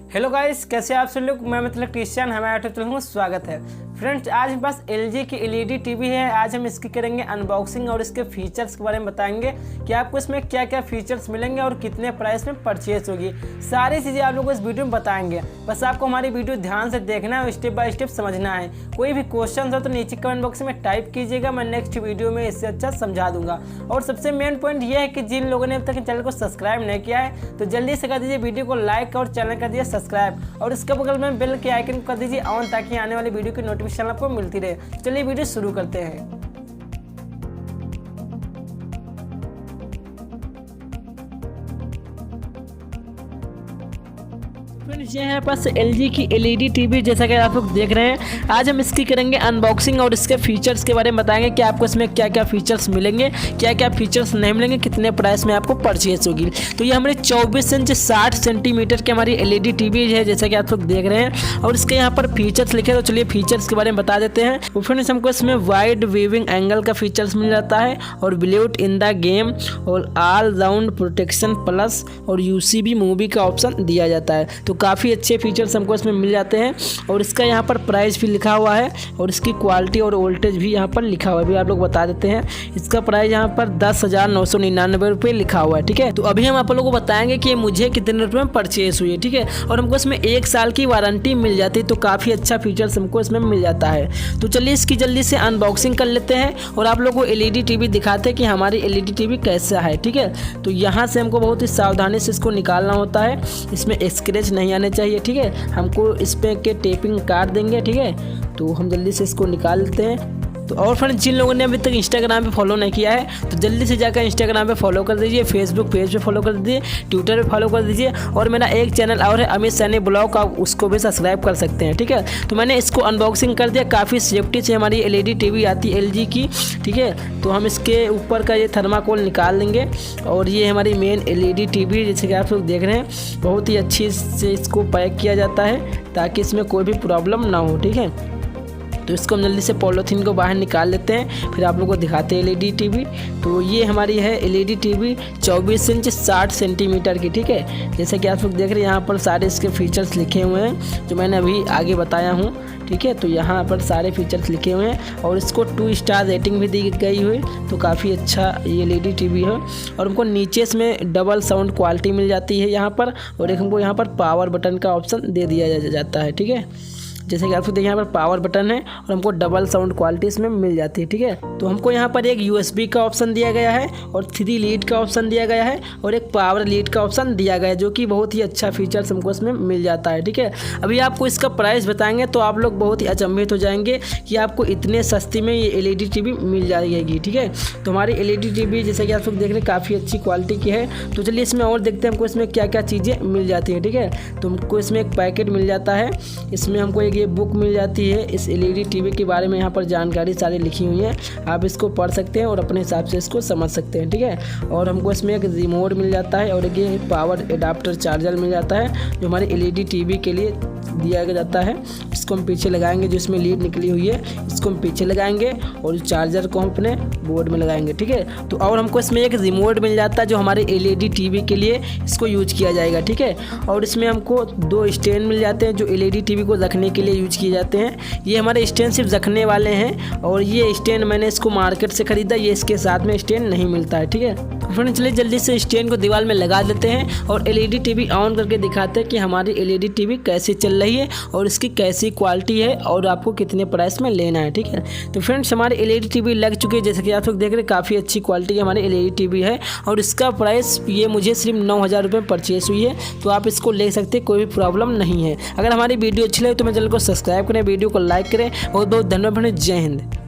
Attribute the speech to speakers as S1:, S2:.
S1: Hello guys, कैसे आप सब लोग। मैं इलेक्ट्रिशियन, हमारे यूट्यूब चैनल में स्वागत है। फ्रेंड्स, आज मेरे पास एलजी की एलईडी टीवी है। आज हम इसकी करेंगे अनबॉक्सिंग और इसके फीचर्स के बारे में बताएंगे कि आपको इसमें क्या क्या फीचर्स मिलेंगे और कितने प्राइस में परचेस होगी। सारी चीज़ें आप लोगों को इस वीडियो में बताएंगे। बस आपको हमारी वीडियो ध्यान से देखना है और स्टेप बाय स्टेप समझना है। कोई भी क्वेश्चन हो तो नीचे कमेंट बॉक्स में टाइप कीजिएगा, मैं नेक्स्ट वीडियो में इससे अच्छा समझा दूंगा। और सबसे मेन पॉइंट यह है कि जिन लोगों ने अब तक चैनल को सब्सक्राइब नहीं किया है तो जल्दी से कर दीजिए वीडियो को लाइक और चैनल कर दीजिए सब्सक्राइब, और इसके बगल में बेल के आइकन कर दीजिए ऑन, ताकि आने वाली वीडियो की नोटिफिकेशन आपको मिलती रहे। चलिए वीडियो शुरू करते हैं। ये है पास एलजी की एलईडी टीवी, जैसा कि आप लोग देख रहे हैं। आज हम इसकी करेंगे अनबॉक्सिंग और इसके फीचर्स के बारे में बताएंगे कि आपको इसमें क्या क्या फीचर्स मिलेंगे, क्या क्या फीचर्स नहीं मिलेंगे, कितने प्राइस में आपको परचेस होगी। तो ये हमारे 24 इंच 60 सेंटीमीटर की हमारी एलईडी टीवी है, जैसा कि आप लोग देख रहे हैं। और इसके यहाँ पर फीचर्स लिखे, तो चलिए फीचर्स के बारे में बता देते हैं। फ्रेंड्स, हमको इसमें वाइड वीविंग एंगल का फीचर्स मिल जाता है और ब्लूटूथ इन द गेम और ऑल राउंड प्रोटेक्शन प्लस और यूसीबी मूवी का ऑप्शन दिया जाता है। तो काफ़ी अच्छे फीचर्स हमको इसमें मिल जाते हैं। और इसका यहाँ पर प्राइस भी लिखा हुआ है और इसकी क्वालिटी और वोल्टेज भी यहाँ पर लिखा हुआ है, भी आप लोग बता देते हैं। इसका प्राइस यहाँ पर 10,999 रुपये लिखा हुआ है। ठीक है, तो अभी हम आप लोगों को बताएंगे कि मुझे कितने रुपये में परचेस हुई है। ठीक है, और हमको इसमें 1 साल की वारंटी मिल जाती है, तो काफ़ी अच्छा फीचर्स हमको इसमें मिल जाता है। तो चलिए इसकी जल्दी से अनबॉक्सिंग कर लेते हैं और आप लोगों को एलईडी टीवी दिखाते हैं कि हमारी एलईडी टीवी कैसा है। ठीक है, तो यहाँ से हमको बहुत ही सावधानी से इसको निकालना होता है, इसमें स्क्रैच नहीं आने चाहिए। ठीक है, हमको इस पे के टेपिंग काट देंगे। ठीक है, तो हम जल्दी से इसको निकाल लेते हैं। तो और फ्रेंड्स, जिन लोगों ने अभी तक इंस्टाग्राम पे फॉलो नहीं किया है तो जल्दी से जाकर इंस्टाग्राम पे फॉलो कर दीजिए, फेसबुक पेज पे फॉलो कर दीजिए, ट्विटर पे फॉलो कर दीजिए। और मेरा एक चैनल और है अमितसाइनी ब्लॉग, आप उसको भी सब्सक्राइब कर सकते हैं। ठीक है, तो मैंने इसको अनबॉक्सिंग कर दिया। काफ़ी सेफ्टी से हमारी एलईडी टीवी आती है एलजी की। ठीक है, तो हम इसके ऊपर का ये थर्माकोल निकाल देंगे और ये हमारी मेन एलईडी टीवी, जैसे कि आप लोग देख रहे हैं, बहुत ही अच्छी से इसको पैक किया जाता है ताकि इसमें कोई भी प्रॉब्लम ना हो। ठीक है, तो इसको हम जल्दी से पॉलीथीन को बाहर निकाल लेते हैं, फिर आप लोगों को दिखाते हैं एलईडी टीवी। तो ये हमारी है एलईडी टीवी 24 इंच 60 सेंटीमीटर की। ठीक है, जैसे कि आप लोग देख रहे हैं, यहाँ पर सारे इसके फीचर्स लिखे हुए हैं जो मैंने अभी आगे बताया हूँ। ठीक है, तो यहाँ पर सारे फीचर्स लिखे हुए हैं और इसको 2 स्टार रेटिंग भी दी गई हुई, तो काफ़ी अच्छा ये एलईडी टीवी है। और हमको नीचे इसमें डबल साउंड क्वालिटी मिल जाती है यहाँ पर, और एक हमको यहाँ पर पावर बटन का ऑप्शन दे दिया जाता है। ठीक है, जैसे कि आपको देखिए यहाँ पर पावर बटन है और हमको डबल साउंड क्वालिटी इसमें मिल जाती है। ठीक है, तो हमको यहाँ पर एक यूएसबी का ऑप्शन दिया गया है और 3 लीड का ऑप्शन दिया गया है और एक पावर लीड का ऑप्शन दिया गया है, जो कि बहुत ही अच्छा फीचर्स हमको इसमें मिल जाता है। ठीक है, अभी आपको इसका प्राइस बताएंगे तो आप लोग बहुत ही अचंभित हो जाएंगे कि आपको इतने सस्ती में ये एलईडी टीवी मिल जाएगी। ठीक है, तो हमारी एलईडी टीवी जैसे कि आप लोग देख रहे हैं काफ़ी अच्छी क्वालिटी की है। तो चलिए इसमें और देखते हैं हमको इसमें क्या क्या चीज़ें मिल जाती हैं। ठीक है, तो हमको इसमें एक पैकेट मिल जाता है, इसमें हमको एक ये बुक मिल जाती है इस एलईडी टीवी के बारे में। यहाँ पर जानकारी सारी लिखी हुई है, आप इसको पढ़ सकते हैं और अपने हिसाब से इसको समझ सकते हैं। ठीक है, और हमको इसमें एक रिमोट मिल जाता है और एक ये पावर एडाप्टर चार्जर मिल जाता है जो हमारे एलईडी टीवी के लिए दिया जाता है। इसको हम पीछे लगाएंगे, जो इसमें लीड निकली हुई है इसको हम पीछे लगाएंगे और चार्जर को हम अपने बोर्ड में लगाएंगे। ठीक है, तो और हमको इसमें एक रिमोट मिल जाता है जो हमारे एलईडी टीवी के लिए इसको यूज किया जाएगा। ठीक है, और इसमें हमको 2 स्टैंड मिल जाते हैं जो एलईडी टीवी को रखने के लिए यूज किए जाते हैं। ये हमारे स्टैंड सिर्फ रखने वाले हैं और ये स्टैंड मैंने इसको मार्केट से खरीदा, ये इसके साथ में स्टैंड नहीं मिलता है। ठीक है, तो फ्रेंड्स चलिए जल्दी से स्टैंड को दीवार में लगा देते हैं और एलईडी टीवी ऑन करके दिखाते हैं कि हमारी एलईडी टीवी कैसे चल रही है और इसकी कैसी क्वालिटी है और आपको कितने प्राइस में लेना है। ठीक है, तो फ्रेंड्स हमारी एलईडी टीवी लग चुकी है, जैसे कि आप लोग देख रहे हैं काफ़ी अच्छी क्वालिटी की हमारी एलईडी टीवी है और इसका प्राइस ये मुझे सिर्फ 9,000 रुपये में परचेस हुई है। तो आप इसको ले सकते हैं, कोई भी प्रॉब्लम नहीं है। अगर हमारी वीडियो अच्छी लगे तो मेरे चैनल को सब्सक्राइब करें, वीडियो को लाइक करें। बहुत बहुत धन्यवाद। जय हिंद।